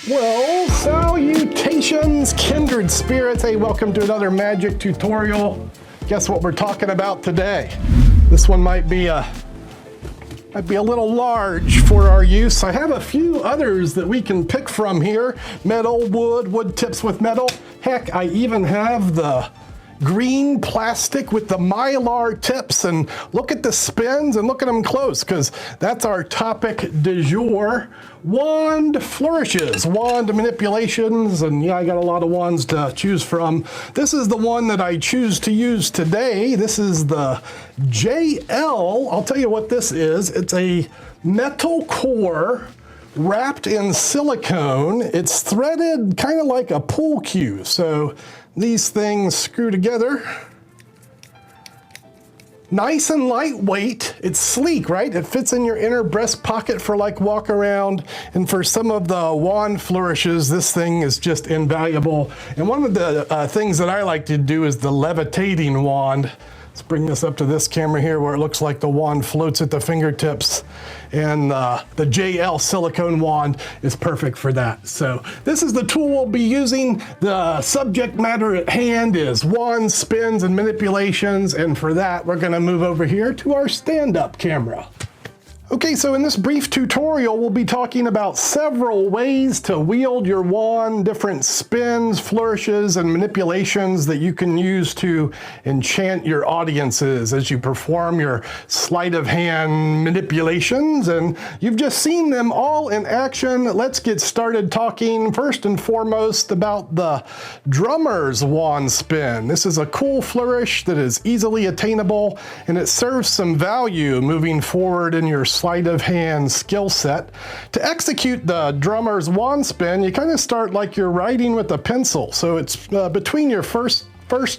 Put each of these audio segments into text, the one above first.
Well, salutations, kindred spirits. Hey, welcome to another magic tutorial. Guess what we're talking about today? This one might be a little large for our use. I have a few others that we can pick from here. Metal, wood tips with metal. Heck, I even have the green plastic with the mylar tips, and look at the spins and look at them close, because that's our topic du jour. Wand flourishes, wand manipulations, and yeah, I got a lot of wands to choose from. This is the one that I choose to use today. This is the JL. I'll tell you what this is. It's a metal core wrapped in silicone. It's threaded kind of like a pool cue. So these things screw together. Nice and lightweight. It's sleek, right? It fits in your inner breast pocket for like walk around. And for some of the wand flourishes, this thing is just invaluable. And one of the things that I like to do is the levitating wand. Let's bring this up to this camera here where it looks like the wand floats at the fingertips. And the JL silicone wand is perfect for that. So this is the tool we'll be using. The subject matter at hand is wand spins and manipulations. And for that, we're gonna move over here to our stand-up camera. Okay, so in this brief tutorial, we'll be talking about several ways to wield your wand, different spins, flourishes, and manipulations that you can use to enchant your audiences as you perform your sleight of hand manipulations. And you've just seen them all in action. Let's get started talking first and foremost about the drummer's wand spin. This is a cool flourish that is easily attainable, and it serves some value moving forward in your sleight of hand skill set. To execute the drummer's wand spin, you kind of start like you're writing with a pencil. So it's between your first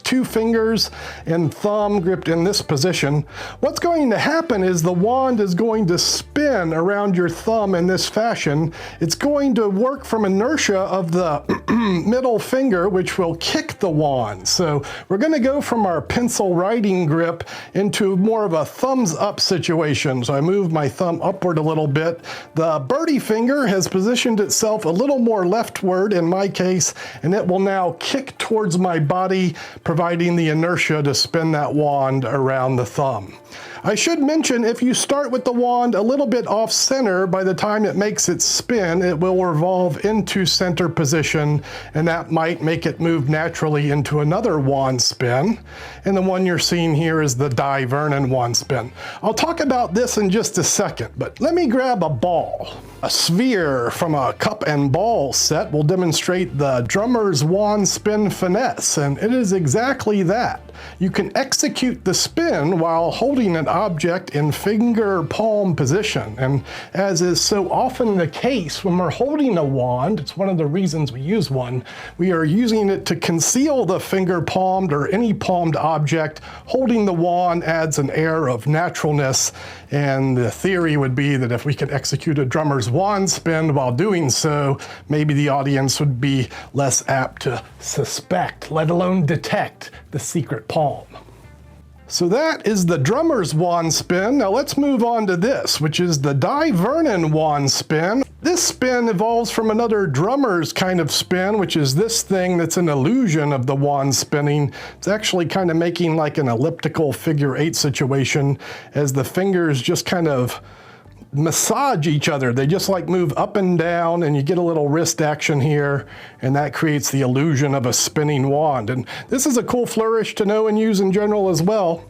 two fingers and thumb gripped in this position. What's going to happen is the wand is going to spin around your thumb in this fashion. It's going to work from inertia of the middle finger, which will kick the wand. So we're going to go from our pencil writing grip into more of a thumbs up situation. So I move my thumb upward a little bit. The birdie finger has positioned itself a little more leftward in my case, and it will now kick towards my body, providing the inertia to spin that wand around the thumb. I should mention, if you start with the wand a little bit off center, by the time it makes its spin, it will revolve into center position, and that might make it move naturally into another wand spin. And the one you're seeing here is the divernon wand spin. I'll talk about this in just a second, but let me grab a ball. A sphere from a cup and ball set will demonstrate the drummer's wand spin finesse, and it is exactly that. You can execute the spin while holding an object in finger palm position. And as is so often the case when we're holding a wand, it's one of the reasons we use one, we are using it to conceal the finger palmed or any palmed object. Holding the wand adds an air of naturalness, and the theory would be that if we could execute a drummer's wand spin while doing so, maybe the audience would be less apt to suspect, let alone detect, the secret palm. So that is the drummer's wand spin. Now let's move on to this, which is the divernon wand spin. This spin evolves from another drummer's kind of spin, which is this thing that's an illusion of the wand spinning. It's actually kind of making like an elliptical figure 8 situation as the fingers just kind of massage each other. They just like move up and down, and you get a little wrist action here, and that creates the illusion of a spinning wand. And this is a cool flourish to know and use in general as well.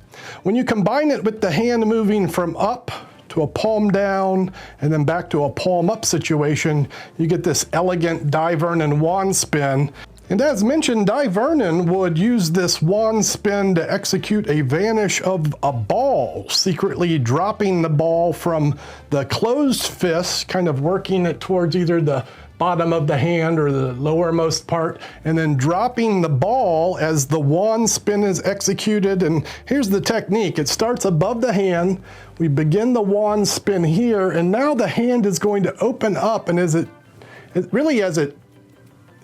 When you combine it with the hand moving from up to a palm down and then back to a palm up situation, you get this elegant divernon wand spin. And as mentioned, divernon would use this wand spin to execute a vanish of a ball, secretly dropping the ball from the closed fist, kind of working it towards either the bottom of the hand or the lowermost part, and then dropping the ball as the wand spin is executed. And here's the technique. It starts above the hand. We begin the wand spin here, and now the hand is going to open up, and as it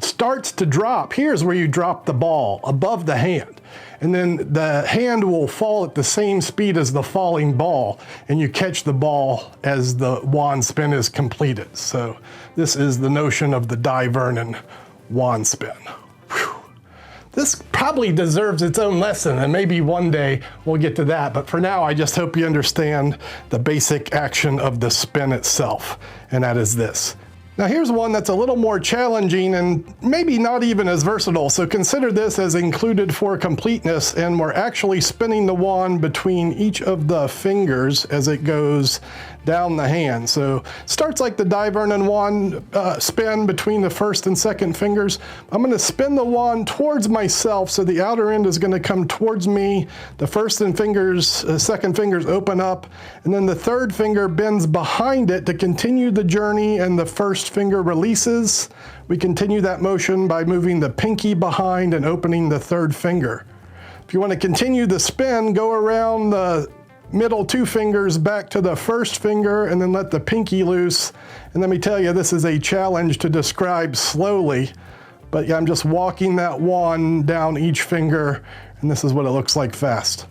starts to drop, here's where you drop the ball, above the hand. and then the hand will fall at the same speed as the falling ball, and you catch the ball as the wand spin is completed. So this is the notion of the divernon wand spin. Whew. This probably deserves its own lesson, and maybe one day we'll get to that. But for now, I just hope you understand the basic action of the spin itself, and that is this. Now here's one that's a little more challenging and maybe not even as versatile, so consider this as included for completeness, and we're actually spinning the wand between each of the fingers as it goes down the hand. So it starts like the divernon wand spin between the first and second fingers. I'm going to spin the wand towards myself, so the outer end is going to come towards me. The first and second fingers open up, and then the third finger bends behind it to continue the journey, and the first finger releases. We continue that motion by moving the pinky behind and opening the third finger. If you want to continue the spin, go around the middle two fingers back to the first finger and then let the pinky loose. And let me tell you, this is a challenge to describe slowly, but yeah, I'm just walking that wand down each finger, and this is what it looks like fast.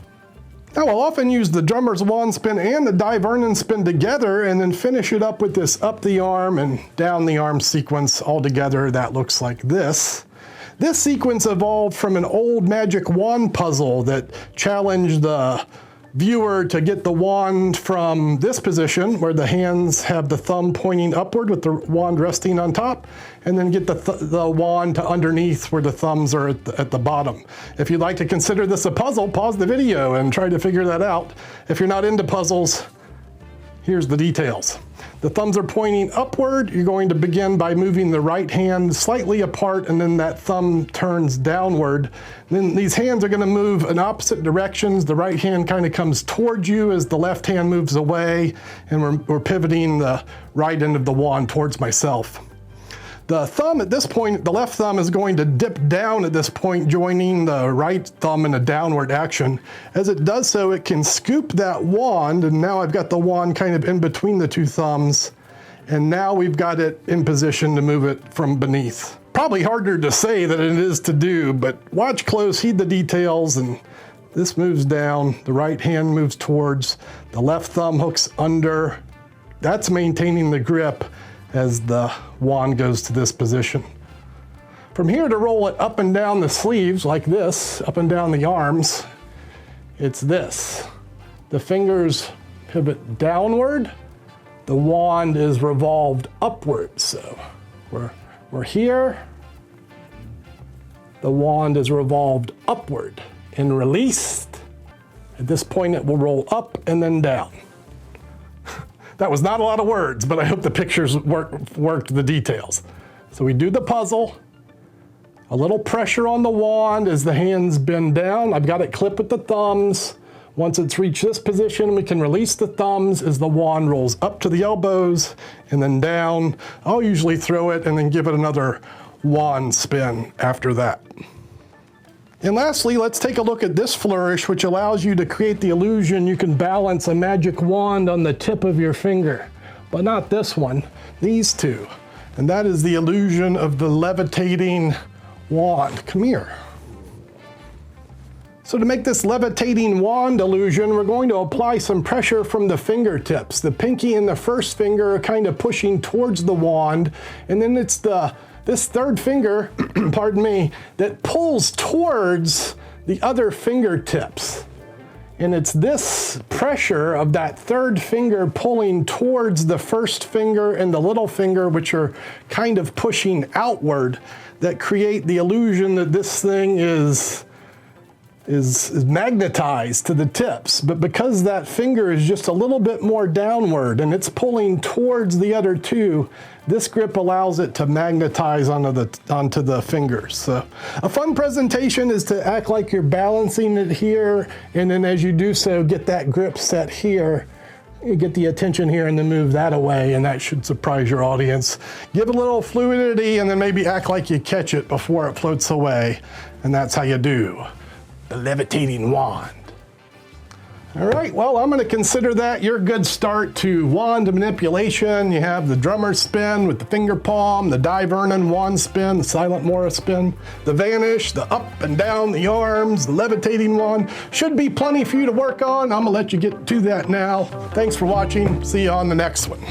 Now I'll often use the drummer's wand spin and the divernon spin together and then finish it up with this up the arm and down the arm sequence all together. That looks like this. This sequence evolved from an old magic wand puzzle that challenged the viewer to get the wand from this position where the hands have the thumb pointing upward with the wand resting on top, and then get the wand to underneath where the thumbs are at the bottom. If you'd like to consider this a puzzle, pause the video and try to figure that out. If you're not into puzzles, here's the details. The thumbs are pointing upward. You're going to begin by moving the right hand slightly apart, and then that thumb turns downward. Then these hands are going to move in opposite directions. The right hand kind of comes towards you as the left hand moves away, and we're pivoting the right end of the wand towards myself. The thumb at this point, the left thumb is going to dip down at this point, joining the right thumb in a downward action. As it does so, it can scoop that wand, and now I've got the wand kind of in between the two thumbs, and now we've got it in position to move it from beneath. Probably harder to say than it is to do, but watch close, heed the details, and this moves down, the right hand moves towards, the left thumb hooks under. That's maintaining the grip as the wand goes to this position. From here, to roll it up and down the sleeves like this, up and down the arms, it's this. The fingers pivot downward, the wand is revolved upward. So we're here, the wand is revolved upward and released. At this point, it will roll up and then down. That was not a lot of words, but I hope the pictures worked the details. So we do the puzzle, a little pressure on the wand as the hands bend down. I've got it clipped with the thumbs. Once it's reached this position, we can release the thumbs as the wand rolls up to the elbows and then down. I'll usually throw it and then give it another wand spin after that. And lastly, let's take a look at this flourish, which allows you to create the illusion you can balance a magic wand on the tip of your finger. But not this one, these two. And that is the illusion of the levitating wand. Come here. So to make this levitating wand illusion, we're going to apply some pressure from the fingertips. The pinky and the first finger are kind of pushing towards the wand, and then it's this third finger, pardon me, that pulls towards the other fingertips. And it's this pressure of that third finger pulling towards the first finger and the little finger, which are kind of pushing outward, that create the illusion that this thing is magnetized to the tips. But because that finger is just a little bit more downward and it's pulling towards the other two, this grip allows it to magnetize onto the fingers. So a fun presentation is to act like you're balancing it here, and then as you do so, get that grip set here. You get the attention here and then move that away, and that should surprise your audience. Give it a little fluidity and then maybe act like you catch it before it floats away, and that's how you do the levitating wand. All right, well, I'm gonna consider that your good start to wand manipulation. You have the drummer spin with the finger palm, the divernon wand spin, the silent Morris spin, the Vanish, the up and down the arms, the levitating wand. Should be plenty for you to work on. I'm gonna let you get to that now. Thanks for watching. See you on the next one.